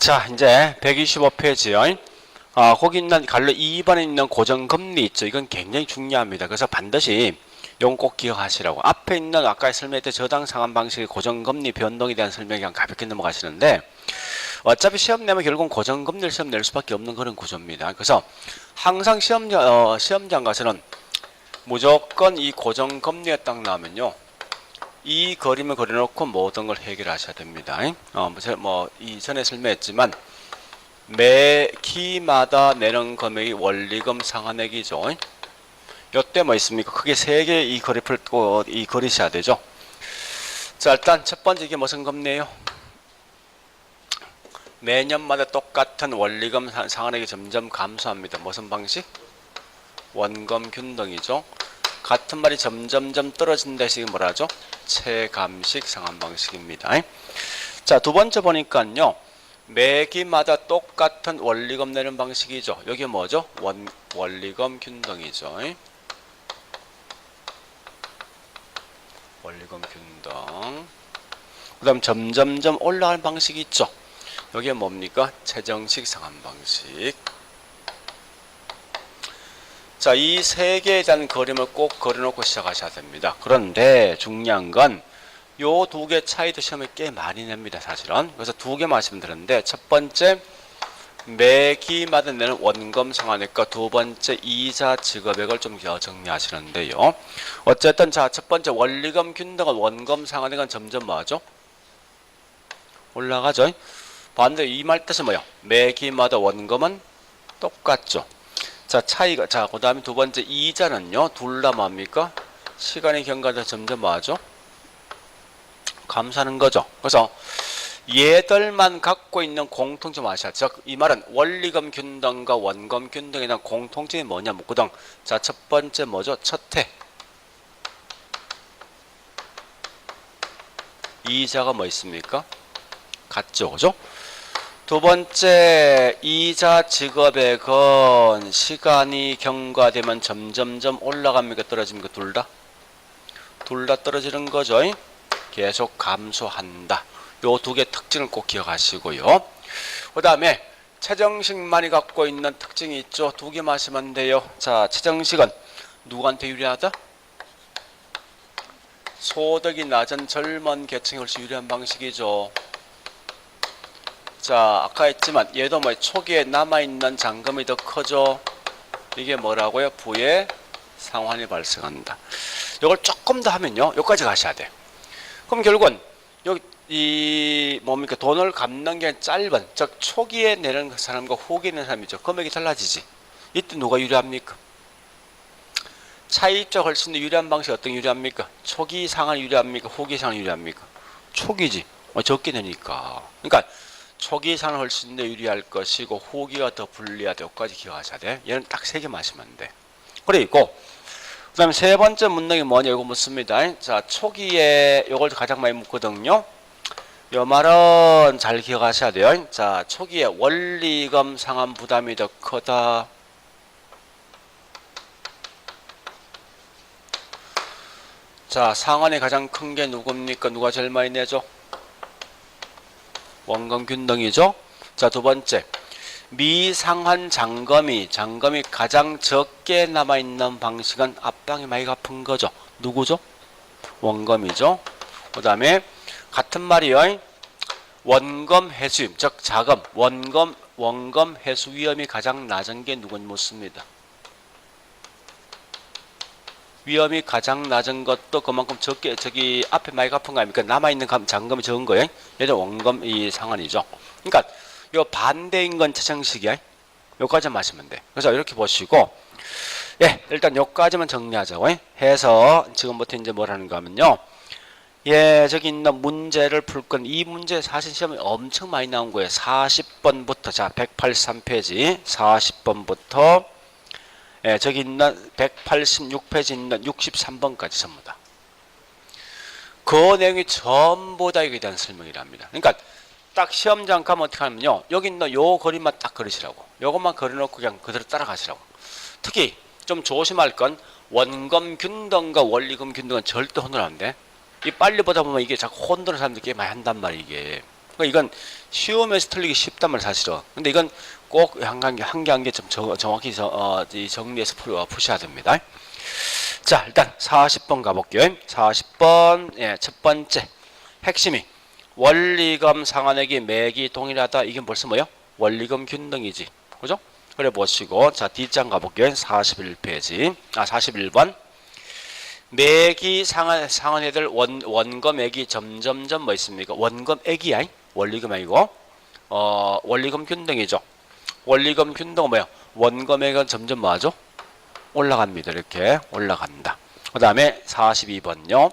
자, 이제 125페이지요. 거기 있는 갈로 2번에 있는 고정금리 있죠. 이건 굉장히 중요합니다. 그래서 반드시 이건 꼭 기억하시라고. 앞에 있는 아까 설명했던 저당 상환 방식의 고정금리 변동에 대한 설명이 그냥 가볍게 넘어가시는데, 어차피 시험 내면 결국은 고정금리를 시험 낼 수밖에 없는 그런 구조입니다. 그래서 항상 시험장 가서는 무조건 이 고정금리가 딱 나오면요, 이 그림을 그려놓고 모든 걸 해결하셔야 됩니다. 이전에 설명했지만 매 기마다 내는 금액이 원리금 상환액이죠. 요때 뭐 있습니까? 크게 세 개의 이 그래프를 그리셔야 되죠. 자, 일단 첫 번째 이게 무슨 금리예요? 매년마다 똑같은 원리금 상환액이 점점 감소합니다. 무슨 방식? 원금 균등이죠. 같은 말이 점점점 떨어진다 해서 뭐라죠? 체감식 상환 방식입니다. 자, 두 번째 보니까요, 매기마다 똑같은 원리금 내는 방식이죠. 여기 뭐죠? 원리금 균등이죠. 원리금 균등. 그 다음 점점점 올라가는 방식이 있죠. 여기에 뭡니까? 최정식 상환 방식. 자, 이 세 개에 대한 그림을 꼭 그려놓고 시작하셔야 됩니다. 그런데 중요한 건 요 두 개 차이도 시험에 꽤 많이 냅니다, 사실은. 그래서 두 개 말씀드렸는데, 첫 번째 매기마다 내는 원금 상환액과 두 번째 이자 지급액을 좀 정리하시는데요. 어쨌든 자, 첫 번째 원리금 균등은 원금 상환액은 점점 뭐하죠? 올라가죠. 반대로 이 말 뜻은 뭐야? 매기마다 원금은 똑같죠. 자, 차이가, 자, 그 다음에 두 번째 이자는요, 둘 다 뭡니까? 시간이 경과해서 점점 뭐하죠? 감소하는 거죠. 그래서 얘들만 갖고 있는 공통점 아셔야. 즉, 이 말은 원리금 균등과 원금 균등에 대한 공통점이 뭐냐 묻거든. 자, 첫 번째 뭐죠? 첫해. 이자가 뭐 있습니까? 같죠, 그죠? 두 번째, 이자 지급액은 시간이 경과되면 점점점 올라갑니까? 떨어집니까? 둘 다? 둘 다 떨어지는 거죠. 계속 감소한다. 요 두 개 특징을 꼭 기억하시고요. 그 다음에 최정식만이 갖고 있는 특징이 있죠. 두 개 마시면 돼요. 자, 최정식은 누구한테 유리하다? 소득이 낮은 젊은 계층이 훨씬 유리한 방식이죠. 자, 아까 했지만 얘도 뭐 초기에 남아있는 잔금이 더 크죠. 이게 뭐라고요? 부의 상환이 발생한다. 이걸 조금 더 하면요, 여기까지 가셔야 돼. 그럼 결국은 여기 이 뭡니까? 돈을 갚는 게 짧은, 즉 초기에 내는 사람과 후기에 내는 사람이죠. 금액이 달라지지. 이때 누가 유리합니까? 차이적 훨씬 더 유리한 방식이 어떤 유리합니까? 초기 상환이 유리합니까? 후기 상환이 유리합니까? 초기지. 적게 내니까. 그러니까 초기 상환이 훨씬 더 유리할 것이고 후기가 더 불리하다. 여기까지 기억하셔야 돼. 얘는 딱 세 개 마시면 돼. 그리고 그 다음에 세 번째 문항이 뭐냐 이거 묻습니다. 자, 초기에 이걸 가장 많이 묻거든요. 요 말은 잘 기억하셔야 돼요. 자, 초기에 원리금 상환 부담이 더 크다. 자, 상환이 가장 큰 게 누굽니까? 누가 제일 많이 내죠? 원금 균등이죠. 자, 두 번째, 미상환 잔금이 가장 적게 남아있는 방식은 앞방이 많이 갚은 거죠. 누구죠? 원금이죠. 그 다음에 같은 말이요. 원금 회수임, 즉 자금, 원금 회수 위험이 가장 낮은 게 누군 묻습니다. 위험이 가장 낮은 것도 그만큼 적게, 저기 앞에 많이 갚은 거 아닙니까? 남아있는 잔금이 적은 거예요. 얘도 원금 이 상환이죠. 그러니까 요 반대인 건 최정식이야. 요까지만 마시면 돼. 그래서 이렇게 보시고, 예, 일단 요까지만 정리하자고 해서 지금부터 이제 뭘 하는가 하면요. 예, 저기 있는 문제를 풀 건, 이 문제 사실 시험에 엄청 많이 나온 거예요. 40번부터, 자, 183페이지, 40번부터, 예, 저기 있는 186페이지 있는 63번까지 전부 다. 그 내용이 전부 다 이거에 대한 설명이랍니다. 그러니까 딱 시험장 가면 어떻게 하면요, 여기 있는 요 그림만 딱 그리시라고. 요것만 그려놓고 그냥 그대로 따라가시라고. 특히 좀 조심할 건 원금 균등과 원리금 균등은 절대 혼돈 안 돼. 이 빨리 보다 보면 이게 자꾸 혼돈을 사람들이 꽤 많이 한단 말이에요, 이게. 그러니까 이건 쉬우면서 틀리기 쉽단 말이야 사실은. 근데 이건 꼭 한 개 한 개 좀 정확히 정리해서 푸셔야 됩니다. 자, 일단 40번 가볼게요. 40번, 예, 첫 번째 핵심이 원리금 상환액이 매기 동일하다. 이게 벌써 뭐요? 원리금 균등이지, 그죠? 그래 보시고, 자, 뒷장 가볼게요. 41페이지, 41번. 매기 상환액들 원금액이 점점점 뭐 있습니까? 원금액이야. 원리금 아니고, 원리금 균등이죠. 원리금 균등은 뭐야? 원금액은 점점 뭐하죠? 올라갑니다. 이렇게 올라간다. 그 다음에 42번요.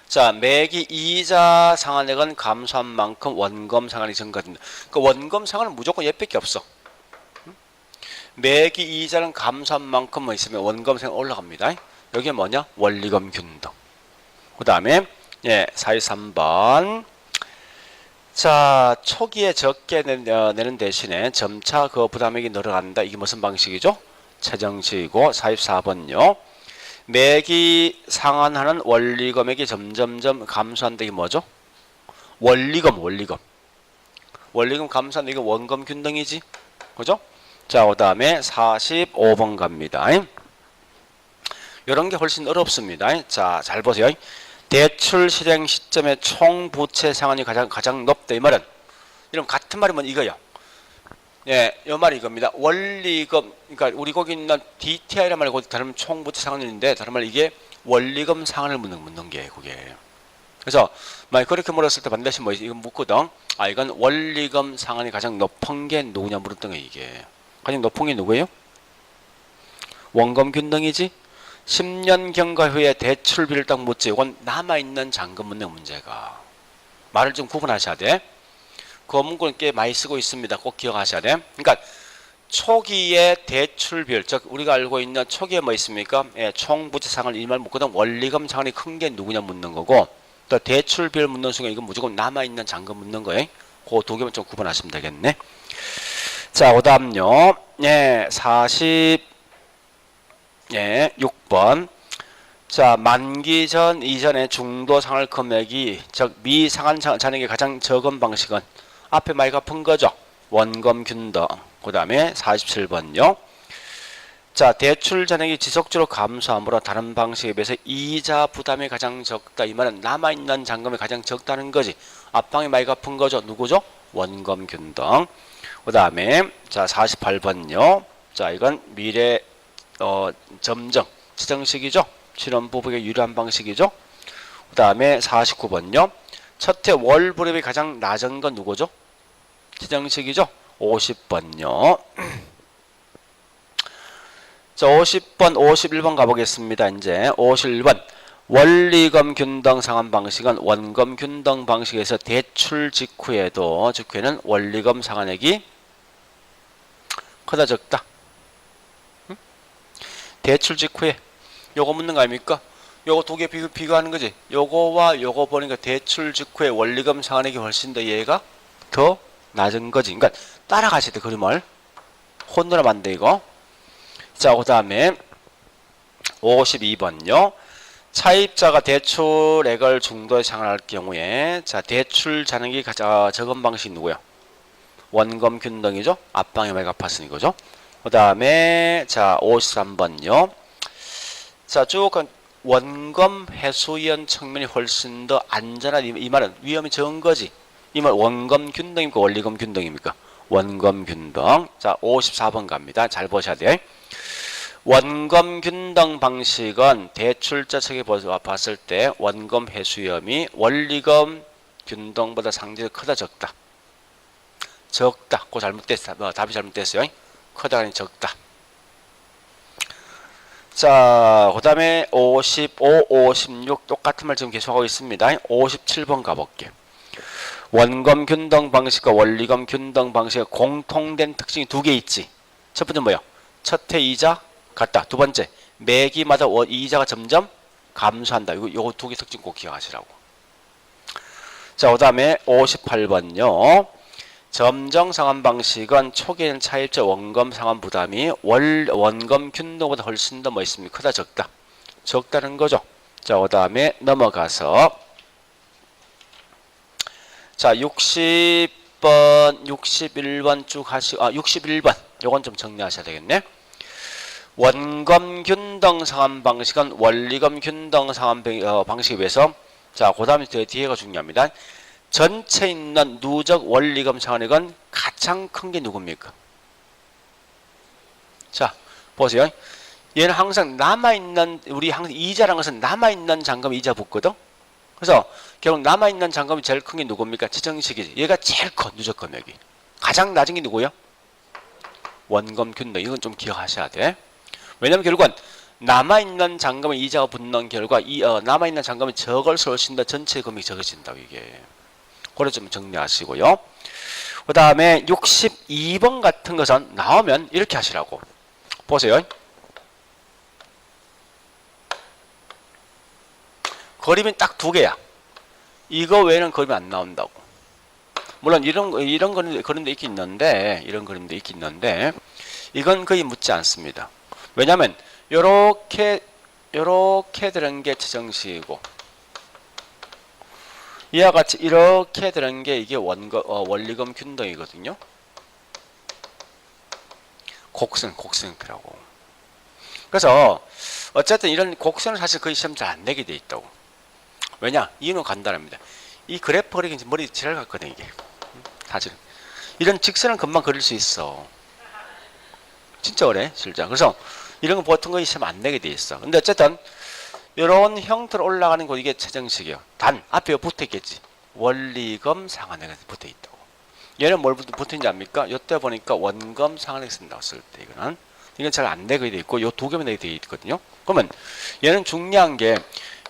자, 매기 이자 상환액은 감소한 만큼 원금 상환이 증가된다. 그 원금 상환은 무조건 얘밖에 없어. 매기 이자는 감소한 만큼 뭐 있으면 원금 상환 올라갑니다. 여기 뭐냐? 원리금 균등. 그 다음에 예, 43번. 자, 초기에 적게 내는 대신에 점차 그 부담액이 늘어간다. 이게 무슨 방식이죠? 최정식이고. 44번요. 매기 상환하는 원리금액이 점점점 감소한다. 이게 뭐죠? 원리금 감소한다. 이게 원금 균등이지, 그죠? 자, 그 다음에 45번 갑니다. 이런 게 훨씬 어렵습니다. 자, 잘 보세요. 대출 실행 시점에 총 부채 상환이 가장 높다. 이 말은 이런 같은 말이면 이거요. 예, 이 말이 이겁니다. 원리금, 그러니까 우리 거기 있는 DTI란 말이 다른 총 부채 상환인데, 다른 말 이게 원리금 상환을 묻는 게 그게. 그래서 만약 그렇게 물었을 때 반드시 뭐 이건 묻거든. 아, 이건 원리금 상환이 가장 높은 게 누구냐 물었던 게 이게. 가장 높은 게 누구예요? 원금 균등이지. 10년 경과 후에 대출비를 딱 묻지. 이건 남아있는 잔금 묻는 문제가. 말을 좀 구분하셔야 돼. 그 문구는 꽤 많이 쓰고 있습니다. 꼭 기억하셔야 돼. 그러니까 초기에 대출비율, 즉 우리가 알고 있는 초기에 뭐 있습니까? 예, 총부채 상환을 이 말 묻거든. 원리금 상환이 큰 게 누구냐 묻는 거고, 또 대출비율 묻는 순간 이건 무조건 남아있는 잔금 묻는 거예요. 그 두 개만 좀 구분하시면 되겠네. 자, 그 다음요. 예, 6번. 자, 만기 전 이전의 중도 상환 금액이, 즉 미상환 잔액이 가장 적은 방식은 앞에 많이 갚은 거죠. 원금 균등. 그 다음에 47번요. 자, 대출 잔액이 지속적으로 감소하므로 다른 방식에 비해서 이자 부담이 가장 적다. 이 말은 남아있는 잔금이 가장 적다는 거지. 앞방에 많이 갚은 거죠. 누구죠? 원금 균등. 그 다음에 자, 48번요. 자, 이건 미래 점정 지정식이죠. 실현 부부에 유리한 방식이죠. 그 다음에 49번요. 첫해 월 불입이 가장 낮은 건 누구죠? 지정식이죠. 50번요. 자, 50번, 51번 가보겠습니다. 이제 51번. 원리금 균등 상환 방식은 원금 균등 방식에서 대출 직후에도, 직후에는 원리금 상환액이 크다 적다. 대출 직후에 요거 묻는 거 아닙니까? 요거 두 개 비교하는 거지. 요거와 요거 보니까 대출 직후에 원리금 상환액이 훨씬 더 얘가 더 낮은 거지. 그러니까 따라가셔야 돼. 그림을 혼돈하면 안 돼 이거. 자, 그 다음에 52번요. 차입자가 대출액을 중도에 상환할 경우에, 자, 대출 잔액이 가장 적은 방식이 누구야? 원금 균등이죠. 앞방에 많이 갚았으니 그죠? 그 다음에 자, 53번요. 자, 쭉 원금 회수위원 측면이 훨씬 더 안전한, 이 말은 위험이 적은 거지. 이 말 원금 균등입니까? 원리금 균등입니까? 원금 균등. 자, 54번 갑니다. 잘 보셔야 돼. 원금 균등 방식은 대출자 측에 봤을 때 원금 회수 위험이 원리금 균등보다 상대적으로 크다 적다. 적다. 그거 잘못됐어. 답이 잘못됐어요. 크다 아니 적다. 자, 그 다음에 55, 56 똑같은 말 지금 계속하고 있습니다. 57번 가볼게. 원금 균등 방식과 원리금 균등 방식의 공통된 특징이 두 개 있지. 첫 번째 뭐야? 첫해 이자 같다. 두 번째, 매기마다 이자가 점점 감소한다. 요거 두 개 특징 꼭 기억하시라고. 자, 그 다음에 58번요. 점정 상환 방식은 초기에는 차입자 원금 상환 부담이 원금 균등보다 훨씬 더 뭐 있습니까? 크다 적다. 적다는 거죠. 자, 그 다음에 넘어가서 자, 60번, 61번 쭉 하시고, 61번. 요건 좀 정리하셔야 되겠네. 원검 균등 상환 방식은 원리검 균등 상환 방식에 비해서, 자, 그 다음에 뒤에가 중요합니다. 전체 있는 누적 원리검 상환액은 가장 큰 게 누굽니까? 자, 보세요. 얘는 항상 남아있는, 우리 항상 이자라는 것은 남아있는 잔금 이자 붙거든? 그래서 결국 남아있는 잔금이 제일 큰 게 누굽니까? 지정식이지. 얘가 제일 커, 누적 금액이. 가장 낮은 게 누구야? 원검 균등. 이건 좀 기억하셔야 돼. 왜냐면 결국은 남아있는 잔금에 이자가 붙는 결과 남아있는 잔금이 적을수록 훨씬 더 전체 금액이 적어진다고 이게. 그래 좀 정리하시고요. 그 다음에 62번 같은 것은 나오면 이렇게 하시라고. 보세요. 그림이 딱 두 개야. 이거 외에는 그림이 안 나온다고. 물론 이런 그림도 있긴 있는데, 이런 그림도 있긴 있는데, 이건 거의 묻지 않습니다. 왜냐면 요렇게 들은 게 최정식이고, 이와 같이 이렇게 들은 게 이게 원리금 균등이거든요. 곡선 형태라고. 그래서 어쨌든 이런 곡선은 사실 거의 시험 잘 안 내게 돼 있다고. 왜냐? 이유는 간단합니다. 이 그래프 그리기 머리 지랄 같거든 이게. 사실은 이런 직선은 금방 그릴 수 있어. 진짜 어래 진짜. 그래서 이런 거 보통 거의 시험 안 내게 돼 있어. 근데 어쨌든 이런 형태로 올라가는 거 이게 최정식이에요. 단 앞에 붙어 있겠지. 원리금 상환액이 붙어 있다고. 얘는 뭘 붙어 있는지 압니까? 이때 보니까 원금 상환액 쓴다고 쓸 때 이건 잘 안 내게 돼 있고 요 두 개만 내게 돼 있거든요. 그러면 얘는 중요한 게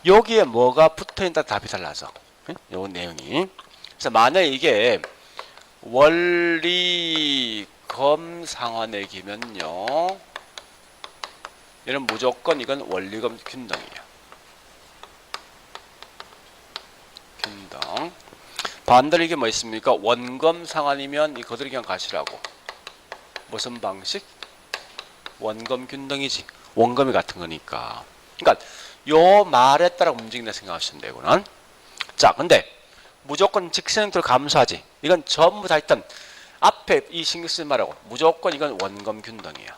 여기에 뭐가 붙어 있다 답이 달라서. 요 내용이. 그래서 만약에 이게 원리금 상환액이면요. 얘는 무조건 이건 원리금 균등이에요. 균등. 반대로 이게 뭐 있습니까? 원금 상환이면 이 거들이 그냥 가시라고. 무슨 방식? 원금 균등이지. 원금이 같은 거니까. 그러니까 요 말에 따라 움직인다 생각하시면 되고는. 자, 근데 무조건 직선형태로 감수하지. 이건 전부 다 일단 앞에 이 신경 쓰지 말라고. 무조건 이건 원금 균등이야.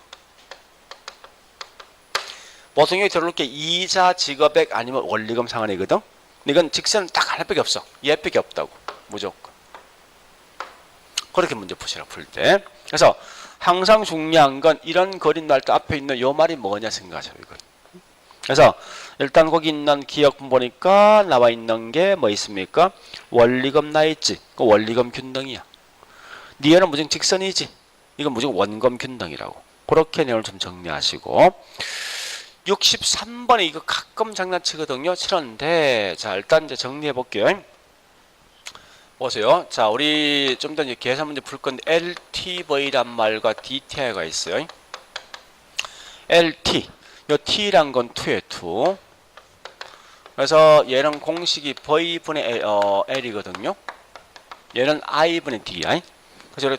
보통 여기 들어올 게 이자 지급액 아니면 원리금 상환이거든. 근데 이건 직선은 딱 하나밖에 없어. 얘밖에 없다고. 무조건. 그렇게 문제 푸시라 풀 때. 그래서 항상 중요한 건 이런 그림 날 때 앞에 있는 요 말이 뭐냐 생각하세요. 이건. 그래서 일단 거기 있는 기억분 보니까 나와 있는 게 뭐 있습니까? 원리금 나 있지. 그 원리금 균등이야. 니에는 무조건 직선이지. 이건 무조건 원금 균등이라고. 그렇게 내용을 좀 정리하시고. 63번에 이거 가끔 장난치거든요. 치는데 자 일단 이제 정리해 볼게요. 보세요. 자 우리 좀 더 계산 문제 풀 건데 LTV란 말과 DTI가 있어요. LT 요 T란 건 2에 2. 그래서 얘는 공식이 V분의 L이거든요. 얘는 I분의 D야. 그래서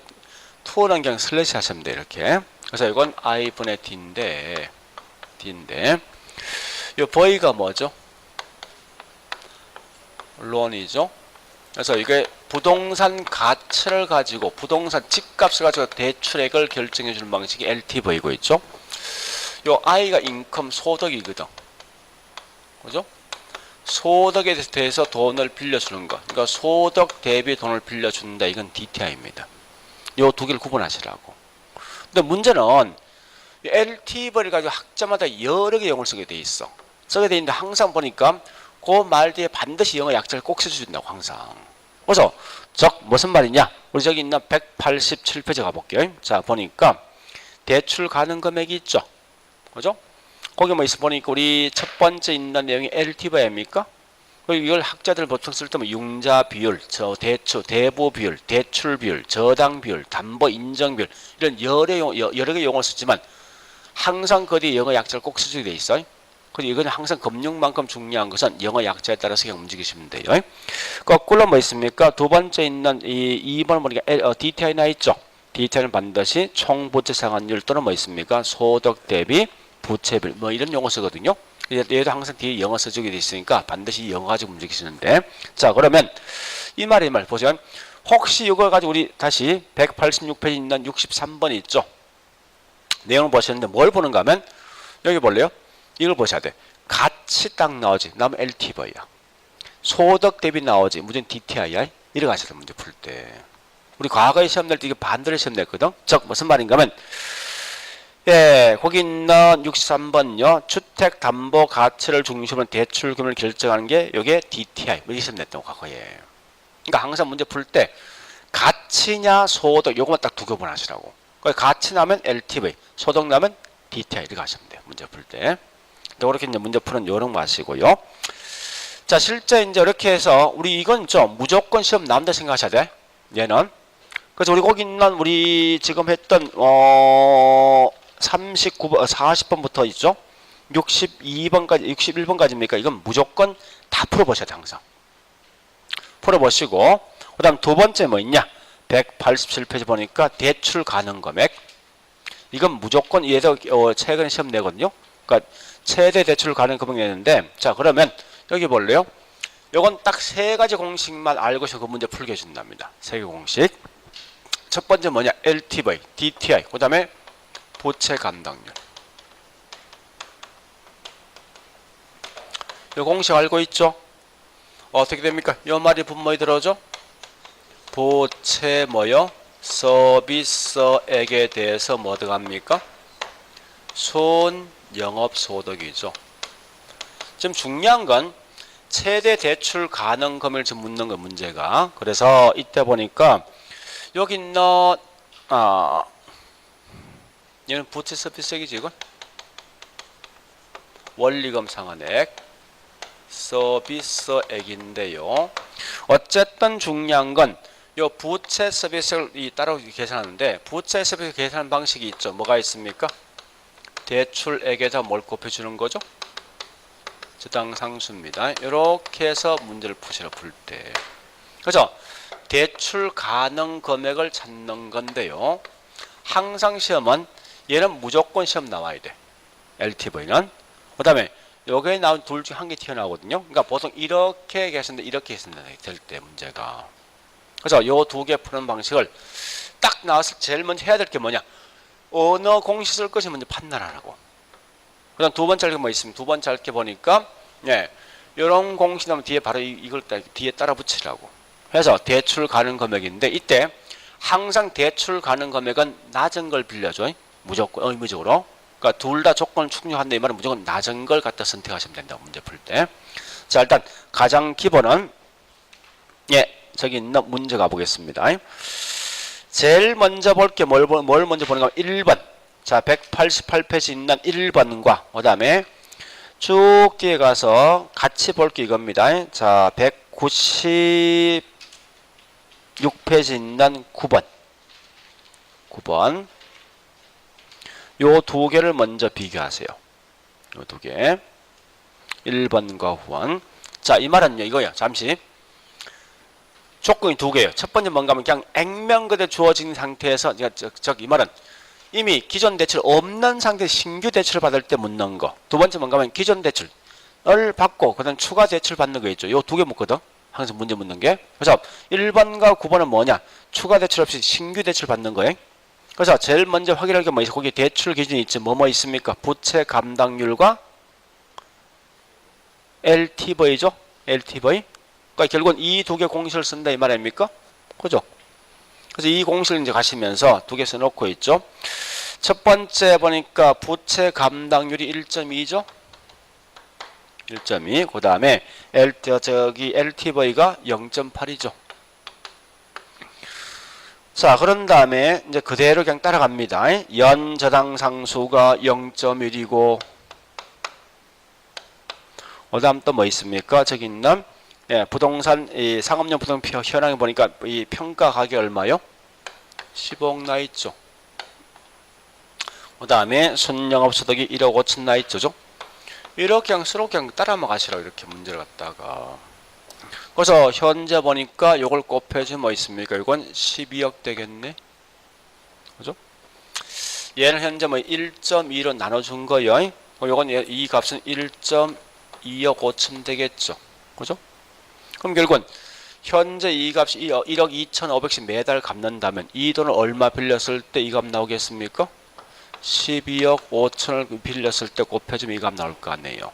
2는 그냥 슬래시 하시면 돼요. 이렇게. 그래서 이건 I분의 D인데 요 V가 뭐죠? 론이죠. 그래서 이게 부동산 가치를 가지고 부동산 집값을 가지고 대출액을 결정해 주는 방식이 LTV고 있죠. 요 I가 인컴 소득이거든. 그죠? 소득에 대해서 돈을 빌려주는 거. 그러니까 소득 대비 돈을 빌려준다. 이건 DTI입니다. 요 두 개를 구분하시라고. 근데 문제는 LTV를 가지고 학자마다 여러 개 용어를 쓰게 돼 있어. 쓰게 돼 있는데 항상 보니까 그 말 뒤에 반드시 영어 약자를 꼭 써준다고 항상. 그래서 무슨 말이냐? 우리 저기 있는 187페이지 가볼게요. 자 보니까 대출 가능 금액이 있죠. 그죠? 거기 뭐 있어 보니까 우리 첫 번째 있는 내용이 LTV입니까? 이걸 학자들 보통 쓸 때면 융자 비율, 대출, 대부 비율, 대출 비율, 저당 비율, 담보 인정 비율 이런 여러 개 용어를 쓰지만 항상 그 뒤에 영어 약자를 꼭 쓰게 돼 있어요. 근데 이건 항상 금융만큼 중요한 것은 영어 약자에 따라서 그냥 움직이시면 돼요. 거꾸로 뭐 있습니까? 두 번째 있는 이 2번 보니까 DTI 나 있죠. DTI는 반드시 총부채 상환율 또는 뭐 있습니까? 소득 대비 부채비율 뭐 이런 용어 쓰거든요. 얘도 항상 뒤에 영어 써주게 돼 있으니까 반드시 영어 가지고 움직이시는데 자 그러면 이 말이 말 보세요. 혹시 이걸 가지고 우리 다시 186페이지 있는 63번이 있죠. 내용을 보시는데 뭘 보는가 하면 여기 볼래요? 이걸 보셔야 돼. 같이 딱 나오지. 나면 LTV야. 소득 대비 나오지. 무슨 DTI야. 이렇게 하셔야 돼. 문제 풀 때. 우리 과거에 시험 낼 때 이게 반대로 시험 냈거든. 즉 무슨 말인가 하면 예, 거기 있는 63번요. 주택 담보 가치를 중심으로 대출 금액을 결정하는 게 이게 DTI. 이렇게 시험 냈다고 과거에. 그러니까 항상 문제 풀 때 가치냐 소득 요것만 딱 두 개 분하시라고. 가치 나면 LTV, 소득 나면 DTI 이렇게 하시면 돼요. 문제 풀 때. 이렇게 이제 문제 푸는 요령 마시고요. 자, 실제 이제 이렇게 해서 우리 이건 좀 무조건 시험 나온다 생각하셔야 돼. 얘는. 그래서 우리 거기 있는 우리 지금 했던 39번, 40번부터 있죠. 62번까지, 61번까지입니까? 이건 무조건 다 풀어보셔야 돼, 항상. 풀어보시고, 그 다음 두 번째 뭐 있냐? 187페이지 보니까 대출 가능 금액. 이건 무조건 얘도 최근에 시험 내거든요. 그러니까 최대 대출 가능 금액 내는데, 자, 그러면 여기 볼래요? 요건 딱 세 가지 공식만 알고서 그 문제 풀게 해준답니다. 세 개 공식. 첫 번째 뭐냐? LTV, DTI, 그 다음에 부채 감당률. 요 공식 알고 있죠? 어떻게 됩니까? 요 말이 분모에 들어오죠? 부채 뭐요? 서비스액에 대해서 뭐 들어갑니까? 순 영업소득이죠. 지금 중요한 건 최대 대출 가능 금액을 지금 묻는 거 문제가. 그래서 이때 보니까 여기 있는 얘는 부채 서비스액이지 이건. 원리금 상환액 서비스액인데요. 어쨌든 중요한 건 요 부채 서비스액을 따로 계산하는데 부채 서비스 계산 방식이 있죠. 뭐가 있습니까? 대출액에다 뭘 곱해주는 거죠? 저당상수입니다. 이렇게 해서 문제를 푸시라 풀 때. 그죠? 대출 가능 금액을 찾는 건데요. 항상 시험은 얘는 무조건 시험 나와야 돼. LTV는. 그 다음에 여기에 나온 둘 중 한 개 튀어나오거든요. 그러니까 보통 이렇게 계산돼 이렇게 계산돼 될 때 문제가. 그래서 요 두 개 푸는 방식을 딱 나왔을 때 제일 먼저 해야 될 게 뭐냐? 어느 공식 쓸 것이 먼저 판단하라고. 그 다음 두 번째 할 게 뭐 있습니다. 두 번째 할 게 보니까, 예, 요런 공식 나오면 뒤에 바로 이걸 뒤에 따라 붙이라고. 해서 대출 가능 금액인데, 이때 항상 대출 가능 금액은 낮은 걸 빌려줘. 무조건, 의무적으로. 그러니까 둘 다 조건을 충족한다. 이 말은 무조건 낮은 걸 갖다 선택하시면 된다고, 문제 풀 때. 자, 일단 가장 기본은, 예, 저기 있는 문제 가보겠습니다. 제일 먼저 볼 게 뭘 먼저 보는가 하면 1번. 자, 188페이지 있는 1번과 그 다음에 쭉 뒤에 가서 같이 볼 게 이겁니다. 자, 196페이지 있는 9번. 9번. 요 두 개를 먼저 비교하세요. 요 두 개. 1번과 후원. 자, 이 말은요, 이거요. 잠시. 조건이 두 개예요. 첫 번째 뭔가 하면 그냥 액면 그대로 주어진 상태에서, 이 말은 이미 기존 대출 없는 상태에서 신규 대출을 받을 때 묻는 거. 두 번째 뭔가 하면 기존 대출을 받고 그다음 추가 대출 받는 거 있죠. 요 두 개 묻거든. 항상 문제 묻는 게. 그래서 1번과 9번은 뭐냐? 추가 대출 없이 신규 대출 받는 거예요. 그래서 제일 먼저 확인할 게 뭐 있어? 거기 대출 기준이 있지. 뭐 있습니까? 부채 감당률과 LTV죠. LTV. 그러니까 결국은 이 두 개 공식을 쓴다 이 말 아닙니까? 그죠? 그래서 이 공식을 이제 가시면서 두 개 써놓고 있죠. 첫 번째 보니까 부채 감당률이 1.2죠. 1.2. 그 다음에 LTV가 0.8이죠. 자, 그런 다음에 이제 그대로 그냥 따라갑니다. 연저당 상수가 0.1이고, 그 다음 또 뭐 있습니까? 저기 있는 예, 부동산 이 상업용 부동산 현황에 보니까 이 평가 가격이 얼마요? 10억 나 있죠. 그 다음에 순영업소득이 1억 5천 나 있죠. 이렇게 그냥 서로 그냥 따라만 가시라고 이렇게 문제를 갖다가. 그래서 현재 보니까 요걸 곱해주면 뭐 있습니까? 이건 12억 되겠네. 그죠? 얘는 현재 뭐 1.2로 나눠준 거예요. 요건 이 값은 1.2억 5천 되겠죠. 그죠? 그럼 결국은 현재 이 값이 1억 2,500씩 매달 갚는다면 이 돈을 얼마 빌렸을 때 이 값 나오겠습니까? 12억 5천을 빌렸을 때 곱해주면 이 값 나올 거 아니에요.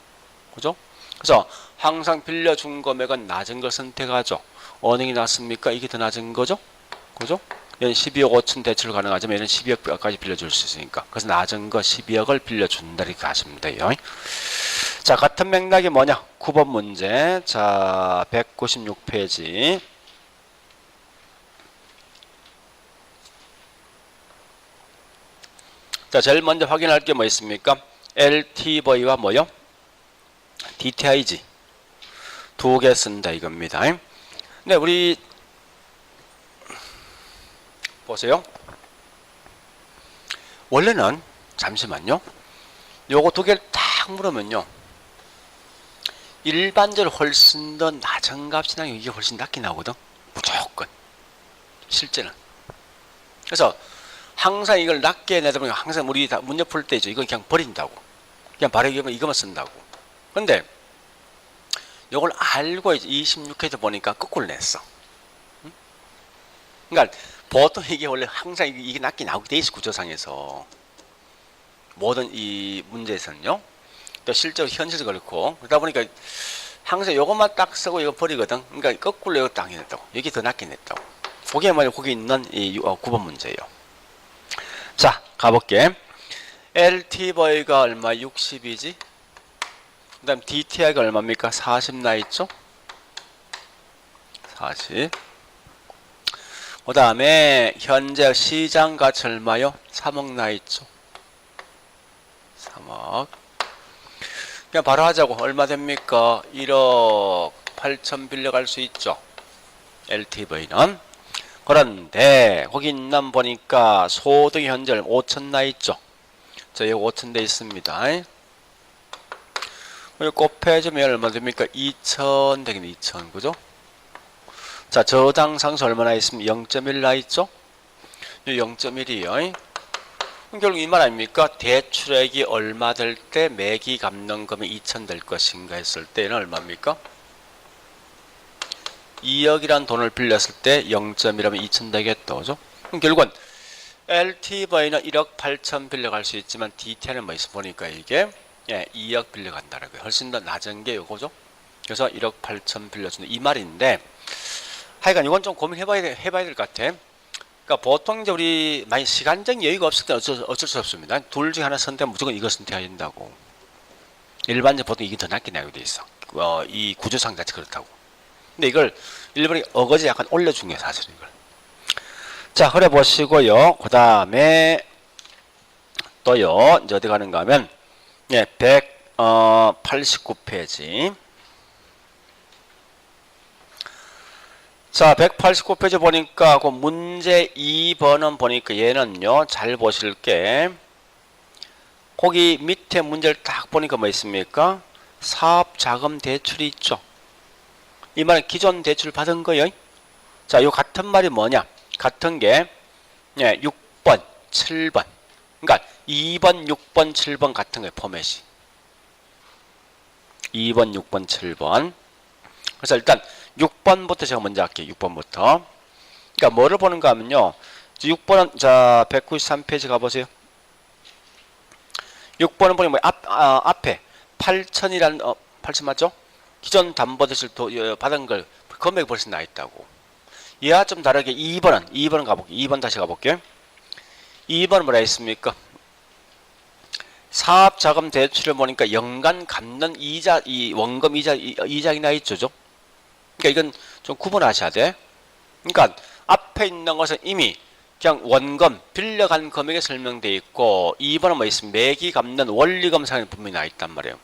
그죠? 그래서 항상 빌려준 금액은 낮은 걸 선택하죠. 은행이 낮습니까? 이게 더 낮은 거죠? 그죠? 얘는 12억 5천 대출 가능하지만 얘는 12억까지 빌려줄 수 있으니까. 그래서 낮은 거 12억을 빌려준다 이렇게 하시면 돼요. 자, 같은 맥락이 뭐냐? 9번 문제. 자, 196페이지. 자, 제일 먼저 확인할 게 뭐 있습니까? LTV와 뭐요? DTI지. 두 개 쓴다 이겁니다. 근데 우리 보세요. 원래는 잠시만요. 요거 두 개를 딱 물으면요. 일반적으로 훨씬 더 낮은 값이 나요. 이게 훨씬 낮게 나오거든. 무조건. 실제는. 그래서 항상 이걸 낮게 내다 보니까 항상 우리 다 문제 풀 때 이건 그냥 버린다고. 그냥 바로 이거만 쓴다고. 근데 요걸 알고 26회에서 보니까 거꾸로 냈어. 응? 그러니까 보통 이게 원래 항상 이게 낮게 나오게 돼 있어. 구조상에서. 모든 이 문제에서는요. 또 실제로 현실도 그렇고. 그러다 보니까 항상 요것만 딱 쓰고 이거 버리거든. 그러니까 거꾸로 이거 딱 냈다고. 여기 더 낮게 냈다고. 그게 만약 거기 있는 이 9번 문제예요. 자, 가볼게. LTV가 얼마? 60이지? 그 다음 DTI가 얼마입니까? 40 나있죠? 40. 그 다음에 현재 시장 가치 얼마요? 3억 나있죠? 3억. 그냥 바로 하자고. 얼마 됩니까? 1억 8천 빌려갈 수 있죠? LTV는. 그런데 거기 있는 보니까 소득이 현재 5천 나있죠? 자, 여기 5천 돼 있습니다. 곱해주면 얼마 됩니까? 2천 되겠네. 2천. 그죠? 자, 저당 상수 얼마나 있으면 0.1 나있죠? 0.1이요. 결국 이 말 아닙니까? 대출액이 얼마 될 때 매기 갚는 금이 2천 될 것인가 했을 때는 얼마입니까? 2억이란 돈을 빌렸을 때 0.1하면 2천 되겠다. 그죠? 그럼 결국은 LTV는 1억 8천 빌려갈 수 있지만 DTI는 뭐 있어 보니까 이게 2억 빌려간다는 거예요. 훨씬 더 낮은 게 요거죠. 그래서 1억 8천 빌려준다 이 말인데 하여간 이건 좀 고민해봐야 될 것 같아. 그러니까 보통 이제 우리 많이 시간적 여유가 없을 때 어쩔 수 없습니다. 둘 중에 하나 선택하면 무조건 이거 선택해야 된다고. 일반적으로 보통 이게 더 낮게 나오게 돼 있어. 이 구조상 자체 그렇다고. 근데 이걸 일본이 어거지 약간 올려준 게 사실 이걸. 자, 그래 보시고요. 그 다음에 또요. 이제 어디 가는가 하면 189페이지. 자, 189페이지 보니까 그 문제 2번은 보니까 얘는요. 잘 보실게. 거기 밑에 문제를 딱 보니까 뭐 있습니까? 사업자금 대출이 있죠. 이 말은 기존 대출 받은 거예요. 자, 요 같은 말이 뭐냐? 같은 게 6번, 7번. 그러니까 2번, 6번, 7번 같은 거예요. 포맷이. 2번, 6번, 7번. 그래서 일단 6번부터 제가 먼저 할게요. 6번부터. 그러니까 뭐를 보는가 하면요. 6번은 자 193페이지 가보세요. 6번은 보니 뭐 앞에 8천이라는 8천 맞죠? 기존 담보대출 받은 걸 금액이 벌써 나 있다고. 얘와 좀 다르게 2번은 가볼게요. 2번 다시 가볼게요. 2번은 뭐라 했습니까? 사업자금 대출을 보니까 연간 갚는 이자, 이 원금 이자가 나 있죠. 그러니까 이건 좀 구분하셔야 돼. 그러니까 앞에 있는 것은 이미 그냥 원금 빌려간 금액에 설명되어 있고 2번은 뭐 있으면 매기 갚는 원리금 상에 분명히 나 있단 말이에요.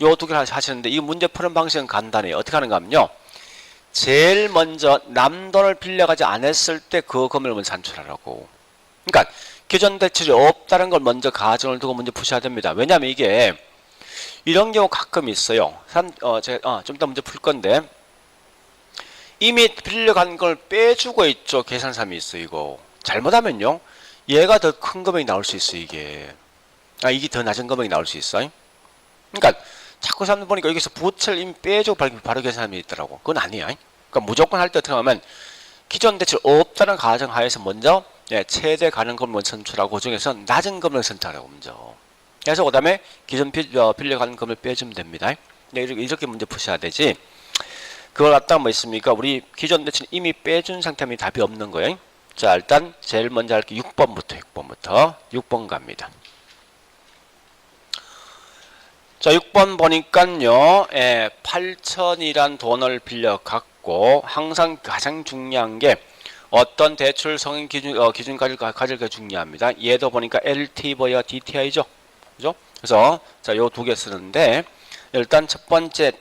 요 두 개를 하시는데 이 문제 푸는 방식은 간단해요. 어떻게 하는가 하면요. 제일 먼저 남돈을 빌려가지 않았을 때 그 금액을 먼저 산출하라고. 그러니까 기존 대출이 없다는 걸 먼저 가정을 두고 문제 푸셔야 됩니다. 왜냐하면 이게 이런 경우 가끔 있어요. 제가 좀 이따 문제 풀 건데 이미 빌려간 걸 빼주고 있죠. 계산삼이 있어 이거. 잘못하면요. 얘가 더 큰 금액이 나올 수 있어 이게. 이게 더 낮은 금액이 나올 수 있어. 그러니까 자꾸 사람들 보니까 여기서 부채를 이미 빼주고 바로 계산함이 있더라고. 그건 아니야. 그러니까 무조건 할 때 어떻게 하면 기존 대출 없다는 가정하에서 먼저 최대 가능금을 선출하고 그중에서 낮은 금을 선택하라고 먼저. 그래서 그다음에 기존 빌려 가는 금을 빼주면 됩니다. 이렇게 문제 푸셔야 되지. 그걸 갖다가 뭐 있습니까? 우리 기존 대출 이미 빼준 상태면 답이 없는 거예요. 자, 일단 제일 먼저 할게 6번부터 6번 갑니다. 자, 6번 보니까요, 8천이란 돈을 빌려 갖고 항상 가장 중요한 게 어떤 대출 성인 기준까지 가질까 중요합니다. 얘도 보니까 LTV와 DTI죠. 그죠? 그래서 자, 요 두 개 쓰는데 일단 첫 번째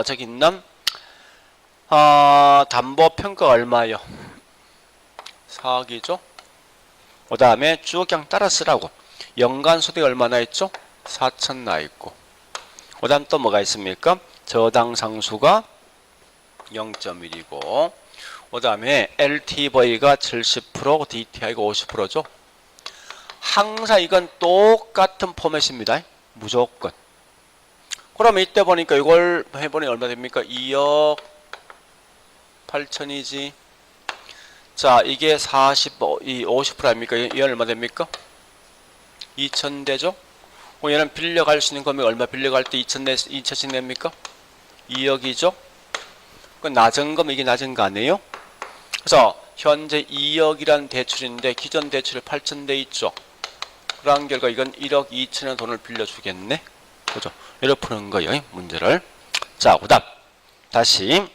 저기 있는 담보 평가 얼마요? 4억이죠. 그 다음에 쭉 그냥 따라 쓰라고. 연간 소득이 얼마나 있죠? 4천 나 있고. 그 다음 또 뭐가 있습니까? 저당 상수가 0.1이고 그 다음에 LTV가 70% DTI가 50%죠. 항상 이건 똑같은 포맷입니다. 무조건. 그러면 이때 보니까 이걸 해보니 얼마 됩니까? 2억 8천이지. 자, 이게 50% 아닙니까? 얘 얼마 됩니까? 2천 되죠? 얘는 빌려갈 수 있는 금액 얼마 빌려갈 때 2천씩 냅니까? 2억이죠? 그 낮은 금, 이게 낮은 거 아니에요? 그래서 현재 2억이란 대출인데 기존 대출이 8천 돼 있죠? 그런 결과 이건 1억 2천의 돈을 빌려주겠네? 그죠? 이렇게 푸는 거예요, 문제를. 자, 그 다음. 다시.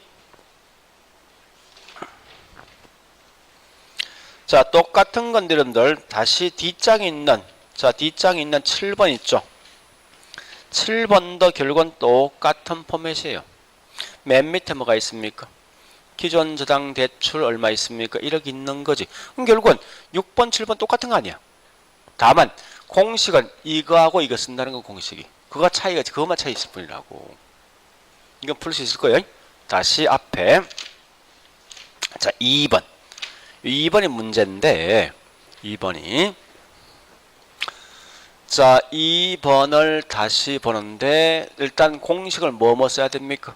자, 똑같은 건데, 여러분들. 다시 뒷장에 있는, 자, 뒷장에 있는 7번 있죠? 7번도 결국은 똑같은 포맷이에요. 맨 밑에 뭐가 있습니까? 기존 저당 대출 얼마 있습니까? 1억 있는 거지. 그럼 결국은 6번, 7번 똑같은 거 아니야. 다만 공식은 이거하고 이거 쓴다는 건 공식이. 그것만 차이 있을 뿐이라고. 이건 풀 수 있을 거예요. 다시 앞에. 자, 2번. 2번이 문제인데 2번이 자, 2번을 다시 보는데 일단 공식을 뭐 써야 됩니까?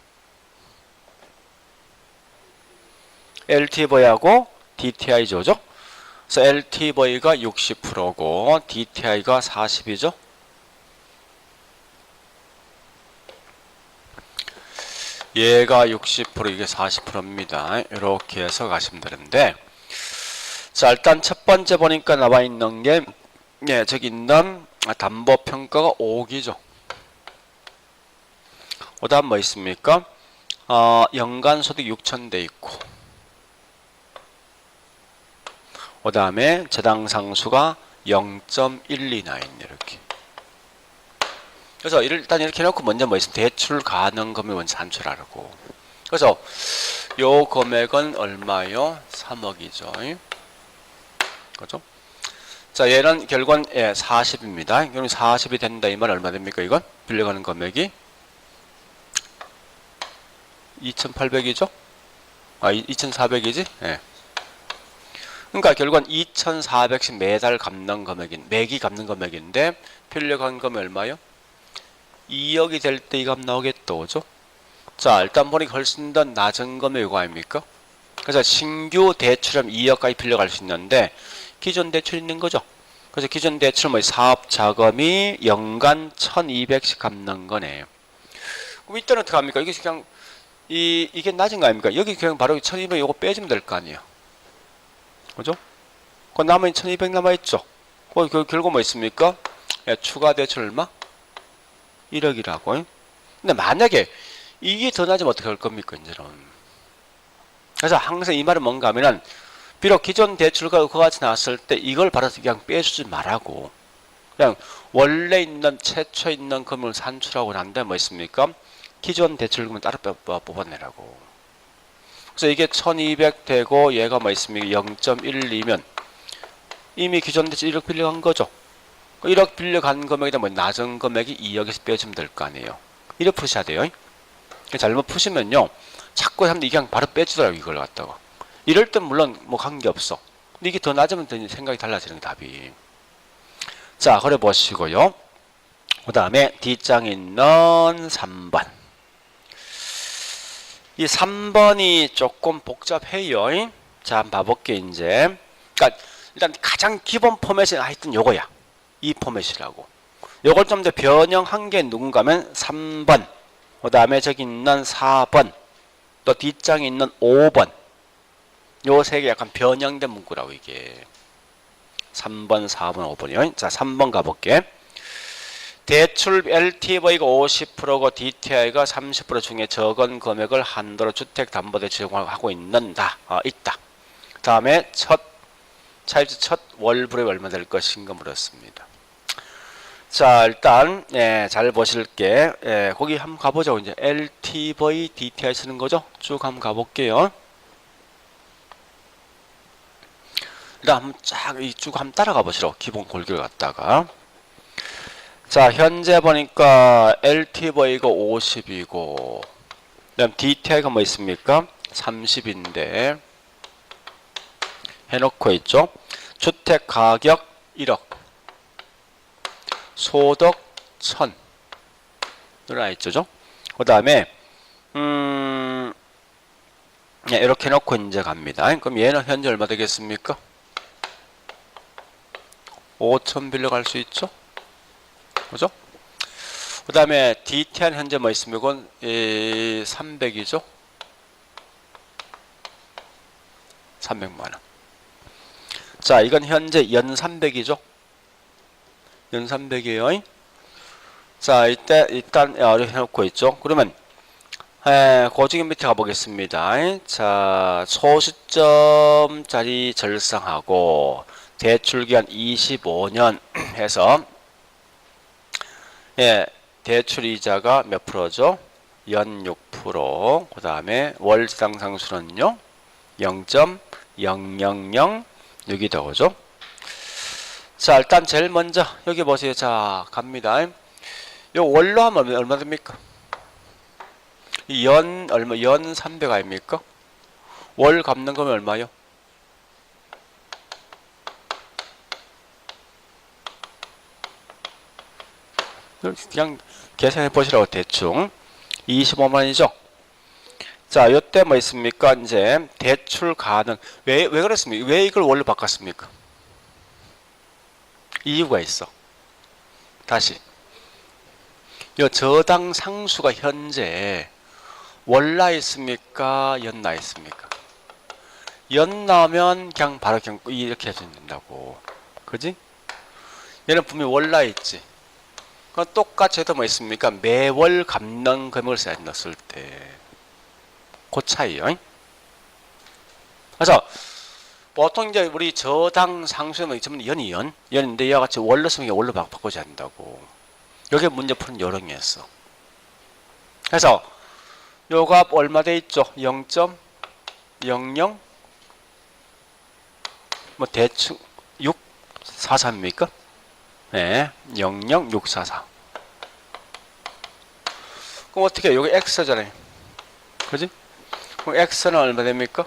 LTV하고 DTI죠. 그래서 LTV가 60%고 DTI가 40이죠. 얘가 60% 이게 40%입니다. 이렇게 해서 가시면 되는데 자, 일단 첫 번째 보니까 나와 있는 게 저기 있는 담보 평가가 5억이죠. 그 다음 뭐 있습니까? 연간 소득 6천 돼 있고 그 다음에 저당 상수가 0.12 나 있네. 이렇게. 그래서 일단 이렇게 해놓고 먼저 뭐 있습니까? 대출 가능금을 먼저 산출하라고. 그래서 요 금액은 얼마요? 3억이죠. 그죠? 자, 얘는 결국은 40입니다. 그럼 40이 된다 이 말 얼마 됩니까? 이건 빌려가는 금액이 2,800이죠? 2,400이지? 예. 그러니까 결국은 2,400씩 매달 갚는 매기 갚는 금액인데 빌려간 금액 얼마요? 2억이 될 때 이 값 나오겠죠, 그죠? 자, 일단 보니까 훨씬 더 낮은 금액 이거 아닙니까? 그래서 신규 대출하면 2억까지 빌려갈 수 있는데 기존 대출 있는 거죠. 그래서 기존 대출 사업 자금이 연간 1,200씩 갚는 거네요. 그럼 이때는 어떻게 합니까? 이게 그냥 이게 낮은 거 아닙니까? 여기 그냥 바로 1,200 요거 빼주면 될 거 아니에요. 그죠? 그 남은 1,200 남아있죠? 결국 뭐 있습니까? 추가 대출 얼마? 1억이라고. 근데 만약에 이게 더 낮으면 어떻게 할 겁니까, 이제는? 그래서 항상 이 말은 뭔가 하면은, 비록 기존 대출과 그와 같이 나왔을 때 이걸 바로 그냥 빼주지 말라고. 그냥 원래 있는, 최초 있는 금을 산출하고 난 다음에 뭐 있습니까? 기존 대출금을 따로 뽑아내라고. 그래서 이게 1,200 되고 얘가 뭐 있습니까? 0.12면 이미 기존 대출 1억 빌려간 거죠. 1억 빌려간 금액이다 뭐 낮은 금액이 2억에서 빼주면 될 거 아니에요. 이렇게 푸셔야 돼요. 잘못 푸시면요, 자꾸 하면 이게 그냥 바로 빼주더라고, 이걸 갖다가. 이럴 땐 물론 뭐 관계없어. 근데 이게 더 낮으면 생각이 달라지는 게 답이. 자, 그래 보시고요. 그 다음에 뒷장에 있는 3번. 이 3번이 조금 복잡해요. 자, 한번 봐볼게 이제. 그러니까 일단 가장 기본 포맷이 하여튼 요거야. 이 포맷이라고. 요걸 좀 더 변형한 게 누군가면 3번. 그 다음에 저기 있는 4번. 또 뒷장에 있는 5번. 요 세 개 약간 변형된 문구라고 이게. 3번, 4번, 5번이요. 자, 3번 가볼게. 대출 LTV가 50%고 DTI가 30% 중에 적은 금액을 한도로 주택담보대출 제공하고 있다. 다음에 차입자 첫 월불이 얼마 될 것인가 물었습니다. 자, 일단 잘 보실게. 거기 한번 가보죠. 이제 LTV, DTI 쓰는 거죠. 쭉 한번 가볼게요. 일단 한번 쭉 한번 따라가 보시죠. 기본 골기를 갖다가. 자, 현재 보니까 LTV가 50이고, 그다음 DTI가 뭐 있습니까? 30인데 해놓고 있죠. 주택 가격 1억, 소득 1000 들어가 있죠. 그 다음에 이렇게 해놓고 이제 갑니다. 그럼 얘는 현재 얼마 되겠습니까? 5천 빌려갈 수 있죠. 그죠? 그 다음에 DTI는 현재 뭐 있습니까? 이건 300이죠. 300만원. 자, 이건 현재 연 300이죠. 연 300이에요. 자, 이때 일단 이렇게 해놓고 있죠. 그러면 고지기 밑에 가보겠습니다. 자, 소시점짜리 절상하고 대출기한 25년 해서 대출 이자가 몇 프로죠? 연 6%. 그 다음에 월 상상수는요 0.0006이 되죠. 자, 일단 제일 먼저 여기 보세요. 자, 갑니다. 요 월로 하면 얼마 됩니까? 연 얼마? 연 300 아닙니까? 월 갚는 거면 얼마요? 그냥 계산해 보시라고 대충 25만이죠. 자, 요때 뭐 있습니까? 이제 대출 가능. 왜 그랬습니까? 왜 이걸 월로 바꿨습니까? 이유가 있어. 다시. 요 저당 상수가 현재 월 나 있습니까? 연 나 있습니까? 연 나오면 그냥 바로 그냥 이렇게 해주면 된다고. 그지? 얘는 분명히 월 나 있지. 그건 똑같이 해도 뭐 있습니까? 매월 갚는 금액을 써야 된다, 쓸 때. 그 차이요. 그래서, 보통 이제 우리 저당 상수는 전부 연인데 이와 같이 월로 쓰면 월로 바꾸지 않는다고. 여기 문제 푸는 요령이었어. 그래서, 요 값 얼마 돼 있죠? 0.00? 뭐 대충 643입니까? 네, 00644. 그럼 어떻게 해요? 여기 X잖아요. 그지? 그럼 X는 얼마 됩니까?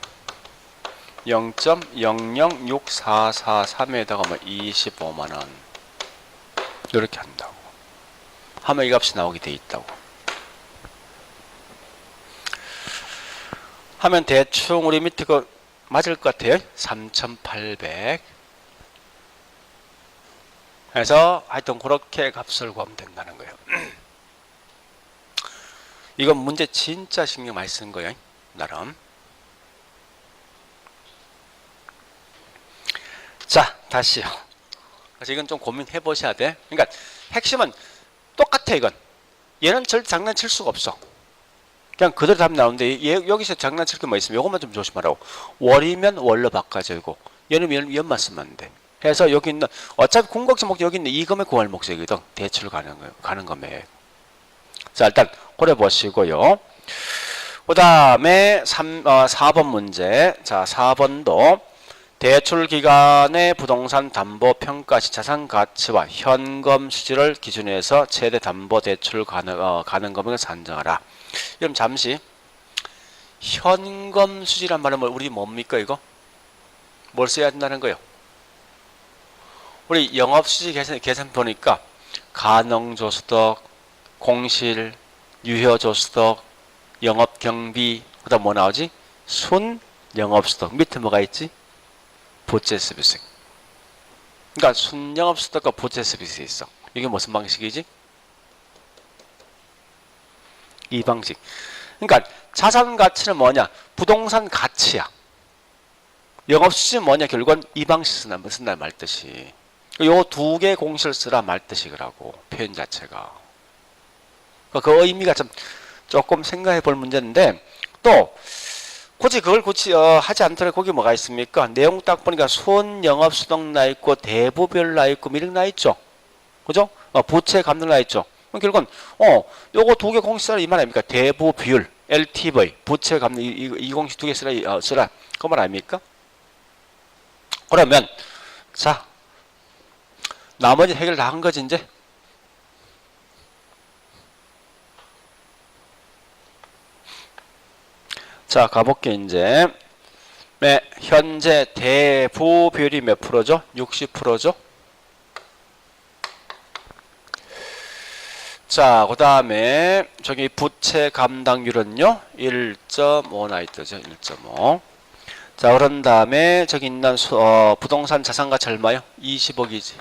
0.006443에다가 뭐 25만원. 이렇게 한다고. 하면 이 값이 나오게 돼 있다고. 하면 대충 우리 밑에 거 맞을 것 같아요. 3800. 그래서 하여튼 그렇게 값을 구하면 된다는 거예요. 이건 문제 진짜 신경 많이 쓴 거예요. 나름. 자, 다시요. 그래서 이건 좀 고민해 보셔야 돼. 그러니까 핵심은 똑같아 이건. 얘는 절대 장난칠 수가 없어. 그냥 그대로 답이 나오는데 여기서 장난칠 게 뭐 있으면 이것만 좀 조심하라고. 월이면 월로 바꿔주고 얘는 연만 쓰면 안 돼. 해서 여기 있는 어차피 궁극지 목적 여기 있는 이 금액 구할 목적이거든. 대출 가는 금액. 자, 일단 고려 보시고요. 그 다음에 4번 문제. 자, 4번도 대출 기간의 부동산 담보 평가 시 자산 가치와 현금 수지를 기준으로 해서 최대 담보 대출 가능 금액을 산정하라. 그럼 잠시 현금 수지란 말은 우리 뭡니까 이거? 뭘 써야 된다는 거예요? 우리 영업수지 계산 보니까 가능조수덕, 공실, 유효조수덕, 영업경비, 그다음 뭐 나오지? 순 영업소득. 밑에 뭐가 있지? 부채 서비스. 그러니까 순 영업소득과 부채 서비스 있어. 이게 무슨 방식이지? 이 방식. 그러니까 자산 가치는 뭐냐? 부동산 가치야. 영업수익은 뭐냐? 결국은 이 방식 쓴다 말뜻이. 요 두 개 공식을 쓰라 말뜻이라고 표현 자체가. 그 의미가 좀 조금 생각해 볼 문제인데 또 굳이 그걸 하지 않더라도 거기 뭐가 있습니까? 내용 딱 보니까 순 영업수득 나 있고 대부별 나 있고 이런 나 있죠. 그죠? 부채 감독 나 있죠. 그럼 결국은 요거 두 개 공식 쓰라 이 말 아닙니까? 대부 비율 LTV 부채 감독 이 공식 두 개 쓰라 그 말 아닙니까? 그러면 자 나머지 해결 다 한 거지 이제. 자 가볼게 이제. 네, 현재 대부 비율이 몇 프로죠? 60%죠? 자, 그 다음에 저기 부채 감당률은요 1.5 나있죠. 1.5. 자, 그런 다음에 저기 있는 부동산 자산가치 얼마요? 20억이지.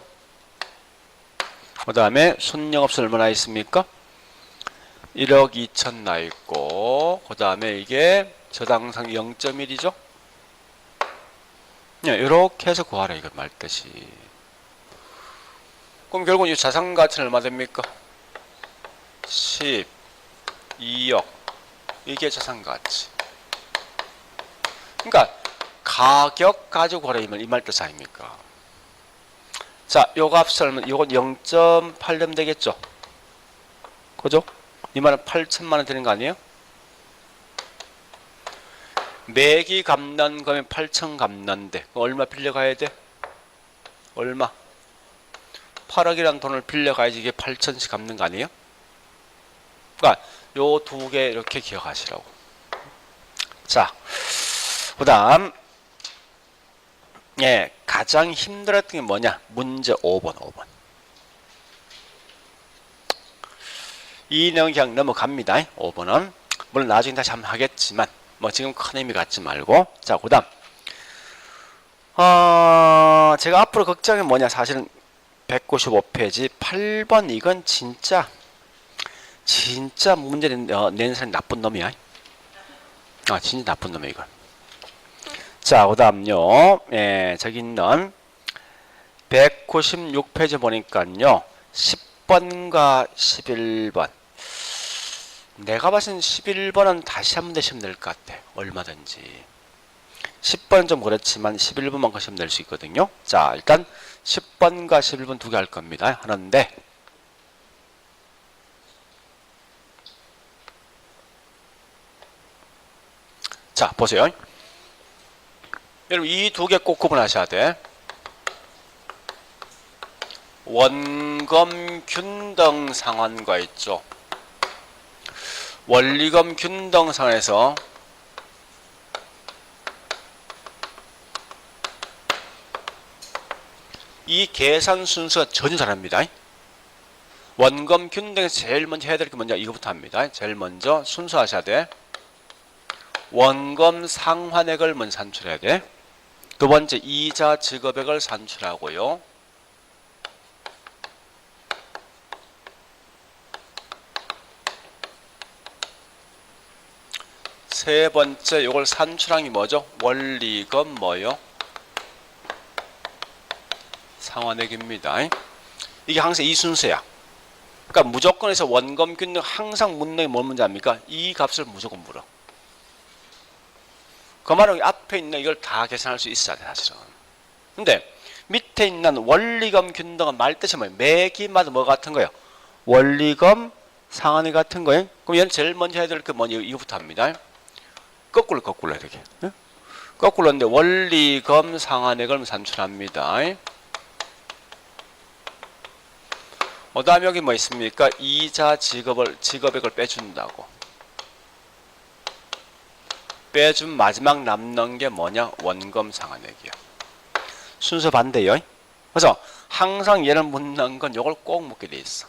그 다음에 순영업소 얼마나 있습니까? 1억 2천 나있고, 그 다음에 이게 저당상 0.1이죠? 이렇게 해서 구하라 이거 말뜻이. 그럼 결국 이 자산가치는 얼마 됩니까? 12억. 이게 자산가치. 그러니까 가격 가지고 구하라 이 말뜻 아닙니까? 자, 요 값을 요건 0.8년 되겠죠? 그죠? 이 말은 8천만 원 되는 거 아니에요? 매기 갚는 거면 8천 갚는데 얼마 빌려가야 돼? 얼마? 8억이라는 돈을 빌려가야지 이게 8천씩 갚는 거 아니에요? 그러니까 요 두 개 이렇게 기억하시라고. 자, 그 다음 가장 힘들었던 게 뭐냐? 문제 5번. 이 내용 그냥 넘어갑니다. 5번은 물론 나중에 다시 한번 하겠지만 뭐 지금 큰 의미 갖지 말고. 자, 그 다음 제가 앞으로 걱정이 뭐냐? 사실은 195페이지 8번 이건 진짜 문제 낸 사람이 나쁜 놈이야. 진짜 나쁜 놈이야 이건. 자, 그 다음요 저기 있는 196페이지 보니까요 10번과 11번 내가 봤을 땐 11번은 다시 한번 내시면 될 것 같아. 얼마든지 10번은 좀 그렇지만 11번만큼 시험 낼 수 있거든요. 자, 일단 10번과 11번 두 개 할 겁니다. 하는데 자, 보세요. 여러분 이 두 개 꼭 구분하셔야 돼. 원검 균등 상환과 있죠. 원리검 균등 상환에서 이 계산 순서가 전혀 다릅니다. 원검 균등에서 제일 먼저 해야 될 게 뭐냐? 이거부터 합니다. 제일 먼저 순서 하셔야 돼. 원검 상환액을 먼저 산출해야 돼. 두 번째 이자 지급액을 산출하고요. 세 번째 이걸 산출한 게 뭐죠? 원리금 뭐요? 상환액입니다. 이게 항상 이 순서야. 그러니까 무조건에서 원검 균등 항상 묻는 게 뭔 문제 압니까? 이 값을 무조건 물어. 그 말은 앞에 있는 이걸 다 계산할 수 있어야 돼 사실은. 근데 밑에 있는 원리금 균등은 말뜻이 뭐예요? 매기마다 뭐 같은 거예요? 원리금 상환액 같은 거예요. 그럼 얘는 제일 먼저 해야 될 게 뭐냐? 이거부터 합니다. 거꾸로 이렇게. 거꾸로 했는데 원리금 상환액을 산출합니다. 그 다음에 여기 뭐 있습니까? 이자 지급액을 빼준다고. 빼준 마지막 남는 게 뭐냐? 원금 상환액이야. 순서 반대요. 그래서 항상 얘를 묻는 건 이걸 꼭 묻게 돼 있어.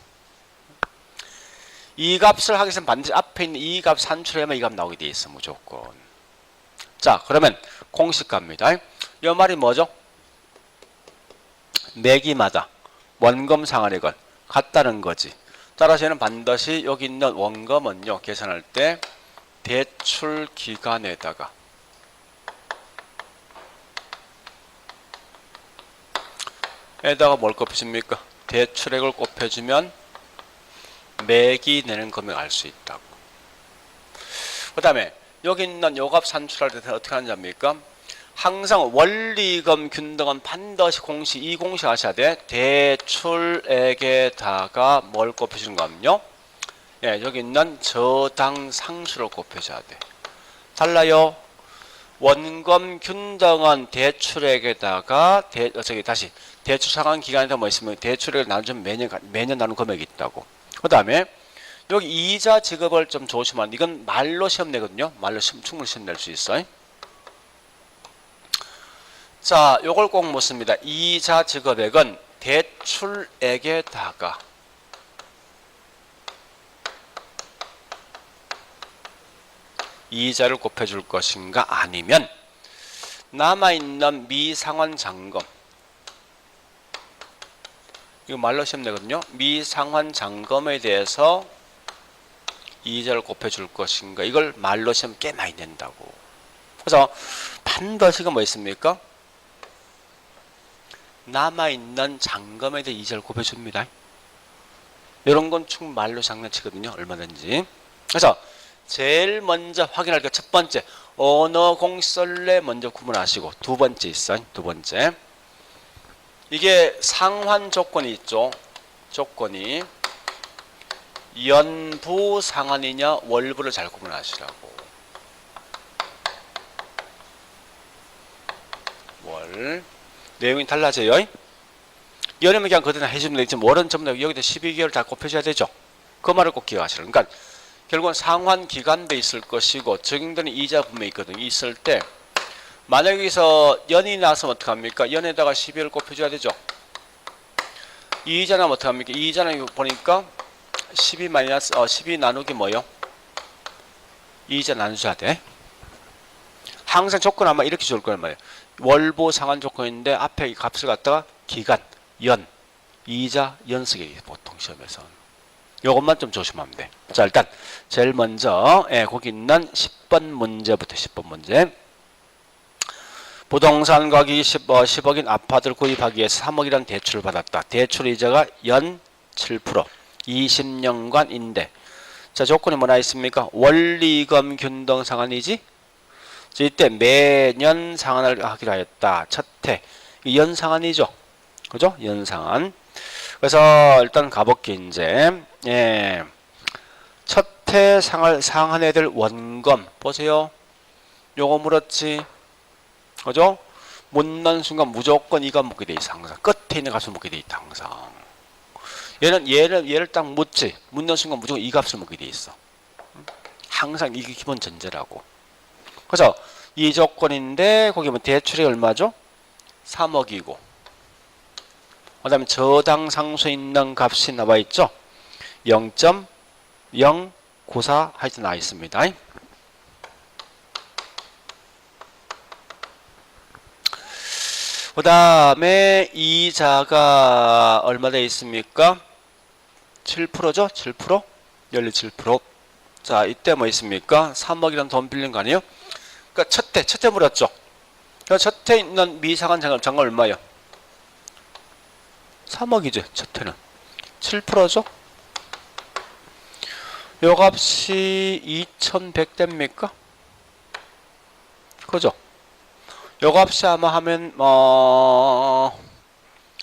이 값을 하기 위해서는 반드시 앞에 있는 이 값 산출하면 이 값 나오게 돼 있어 무조건. 자 그러면 공식 갑니다. 이 말이 뭐죠? 매기마다 원금 상환액은 같다는 거지. 따라서 얘는 반드시 여기 있는 원금은요 계산할 때 대출 기간에다가 뭘 곱해줍니까? 대출액을 곱해주면 매기 내는 금액 알 수 있다고. 그 다음에 여기 있는 요값 산출할 때 어떻게 하는지 압니까? 항상 원리금 균등은 반드시 공식, 이 공식 아셔야 돼. 대출액에다가 뭘 곱해주는 거면요? 예, 여기 있는 저당 상수를 곱해줘야 돼. 달라요. 원금 균등은 대출액에다가 다시 대출 상환 기간에다 뭐 있으면 대출액을 나누면 매년 나누는 금액이 있다고. 그 다음에 여기 이자 지급을 좀 조심하는, 이건 말로 시험 내거든요. 말로 충분히 시험 낼 수 있어요. 자, 요걸 꼭 묻습니다. 이자 지급액은 대출액에다가 이자를 곱해줄 것인가 아니면 남아있는 미상환 잔금, 이거 말로 시험 내거든요. 미상환 잔금에 대해서 이자를 곱해줄 것인가, 이걸 말로 시험 꽤 많이 낸다고. 그래서 반드시가 뭐 있습니까? 남아있는 잔금에 대해 이자를 곱해줍니다. 이런 건 충분히 말로 장난치거든요. 얼마든지. 그래서 제일 먼저 확인할 게 첫 번째, 어느 공설래 먼저 구분하시고, 두 번째 있어요. 두 번째. 이게 상환 조건이 있죠. 조건이 연부 상환이냐 월부를 잘 구분하시라고. 월. 내용이 달라져요. 연이면 그냥 그대로 해주면 되지만 월은 전부 다 여기다 12개월 다 곱해줘야 되죠. 그 말을 꼭 기억하시라고. 그러니까 결국은 상환 기간도 있을 것이고 적용되는 이자 분명히 있거든요. 있을 때 만약에 여기서 연이 나서면 어떡합니까? 연에다가 12를 곱해줘야 되죠. 이자 나면 어떡합니까? 이자는 보니까 12 마이너스 12 나누기 뭐요? 이자 나누셔야 돼. 항상 조건 아마 이렇게 줄 거란 말이에요. 월보 상환 조건인데 앞에 이 값을 갖다가 기간, 연, 이자, 연쓰기 보통 시험에서. 요것만 좀 조심하면 돼. 자, 일단 제일 먼저 거기 있는 10번 문제부터 10번 문제. 부동산 가격이 10억인 아파트를 구입하기 위해서 3억이라는 대출을 받았다. 대출 이자가 연 7%, 20년간 임대. 자, 조건이 뭐나 있습니까? 원리금 균등 상환이지? 자, 이때 매년 상환을 하기로 하였다. 첫 해. 연상환이죠. 그죠? 연상환. 그래서 일단 가볼게 이제. 예. 첫 해 상환해야 될 원금 보세요. 요거 물었지. 그죠? 묻는 순간 무조건 이가 묻게 돼 있어. 항상 끝에 있는 값을 묻게 돼 있다. 항상. 얘를 딱 묻지. 묻는 순간 무조건 이 값을 묻게 돼 있어. 항상 이게 기본 전제라고. 그래서 이 조건인데 거기 뭐 대출이 얼마죠? 3억이고. 그 다음에 저당 상수에 있는 값이 나와 있죠? 0.094 하여튼 나와 있습니다. 그 다음에 이자가 얼마 돼 있습니까? 7%죠? 7%? 연리 7%. 자, 이때 뭐 있습니까? 3억이라는 돈 빌린 거 아니에요? 그러니까 첫 해 물었죠? 첫 해 있는 미상환 잔금 얼마예요? 3억이죠, 첫 해는. 7%죠? 요 값이 2100 됩니까? 그죠? 요 값이 아마 하면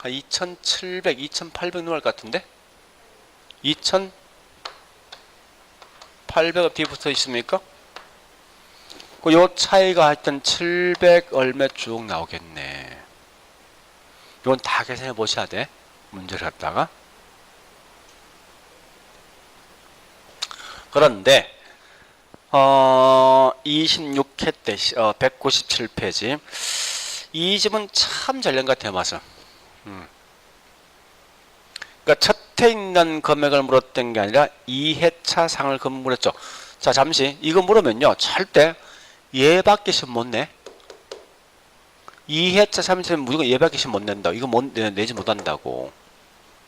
2700, 2800 넘을 것 같은데? 2800 뒤에 붙어 있습니까? 요 차이가 하여튼 700 얼마 쭉 나오겠네. 이건 다 계산해 보셔야 돼. 문제를 갖다가. 그런데 26회 때 197페이지 이 집은 참 잘 낸 것 같아요. 맛은. 그러니까 첫 첫해 있는 금액을 물었던 게 아니라 2회차 상을 물었죠. 자, 잠시 이거 물으면요. 절대 얘밖에 시험 못 내. 2회차 3회차는 무조건 얘밖에 시험 못 낸다. 이거 내지 못한다고.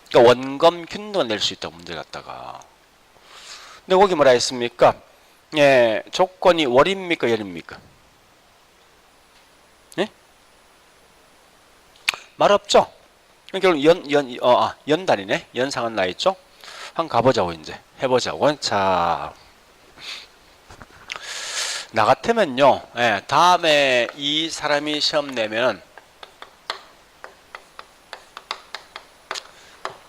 그러니까 원검 균등은 낼 수 있다고 문제를 갖다가. 근데 거기 뭐라 했습니까? 예, 조건이 월입니까 열입니까? 예? 말 없죠? 결국 연달이네. 연상은 나 있죠? 한번 가보자고 이제 해보자고. 자, 나 같으면요. 예, 다음에 이 사람이 시험 내면은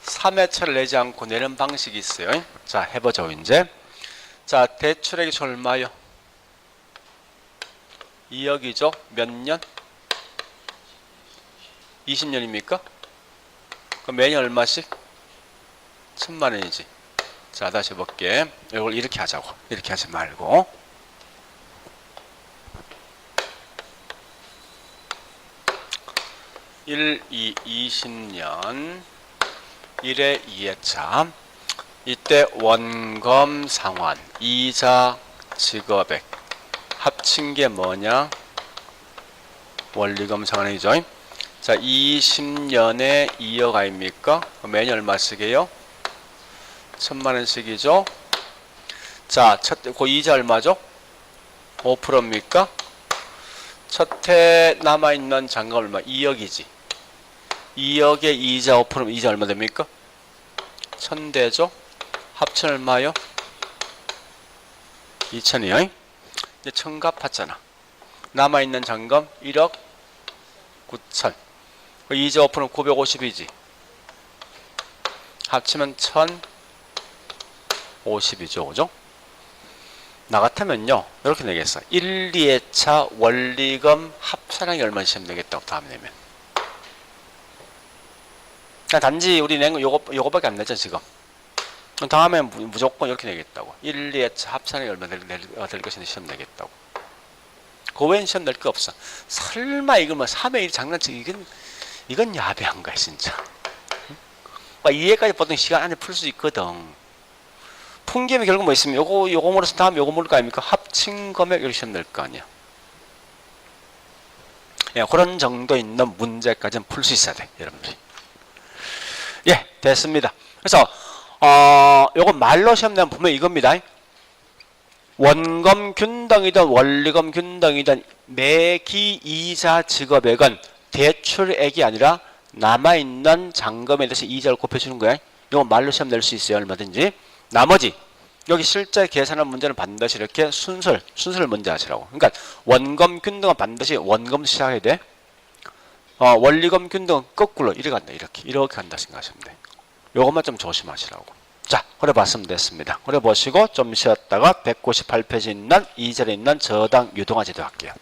3회차를 내지 않고 내는 방식이 있어요. 자, 해보자고 이제. 자, 대출액이 얼마요? 2억이죠. 몇 년? 20년입니까? 그럼 매년 얼마씩? 1000만 원이지. 자, 다시 해볼게. 이걸 이렇게 하자고. 이렇게 하지 말고. 1, 2, 20년 1회 2회차. 이때 원검 상환, 이자, 지급액 합친 게 뭐냐? 원리금 상환이죠. 자, 20년에 2억 아닙니까? 매년 얼마씩이에요? 1000만 원씩이죠. 자, 그 이자 얼마죠? 5%입니까? 첫해 남아있는 잔금 얼마? 2억이지. 2억에 이자 5%면 이자 얼마 됩니까? 1000대죠. 합천 얼마요? 2000이요. 이제 1000 갚았잖아. 남아있는 잔금 1억 9천. 이자 5%는 950이지. 합치면 1050이죠. 그죠? 나 같으면요. 이렇게 내겠어. 1, 2회차 원리금 합산하기 얼마 시험 내겠다고 다음 내면. 단지 우리 낸 거 요거밖에 안 내죠 지금. 다음에 무조건 이렇게 내겠다고. 1, 2회차 합산하기 얼마 될 것인지 시험 내겠다고. 그 외엔 시험 낼 게 없어. 설마 이거 뭐 3회 1 장난치기 이건 야비한 거야 진짜. 응? 이해까지 보통 시간 안에 풀 수 있거든. 풍기면 결국 뭐 있으면 요거 물어서 다음 요거 물을 거 아닙니까? 합친 금액 이렇게 시험 낼 거 아니야. 예, 그런 정도 있는 문제까지는 풀 수 있어야 돼 여러분들이. 예, 됐습니다. 그래서 요거 말로 시험 내면 보면 이겁니다. 원금 균등이든 원리금 균등이든 매기 이자 지급액은 대출액이 아니라 남아있는 잔금에 대해서 이자를 곱해주는 거야. 이거 말로 시험 낼 수 있어요 얼마든지. 나머지 여기 실제 계산한 문제는 반드시 이렇게 순서를 먼저 하시라고. 그러니까 원금 균등은 반드시 원금 시작해야 돼. 원리금 균등은 거꾸로 이렇게 간다. 이렇게 간다 생각하시면 돼. 요것만 좀 조심하시라고. 자, 그래 봤으면 됐습니다. 그래 보시고 좀 쉬었다가 198페이지 있는 2절에 있는 저당 유동화 제도 할게요.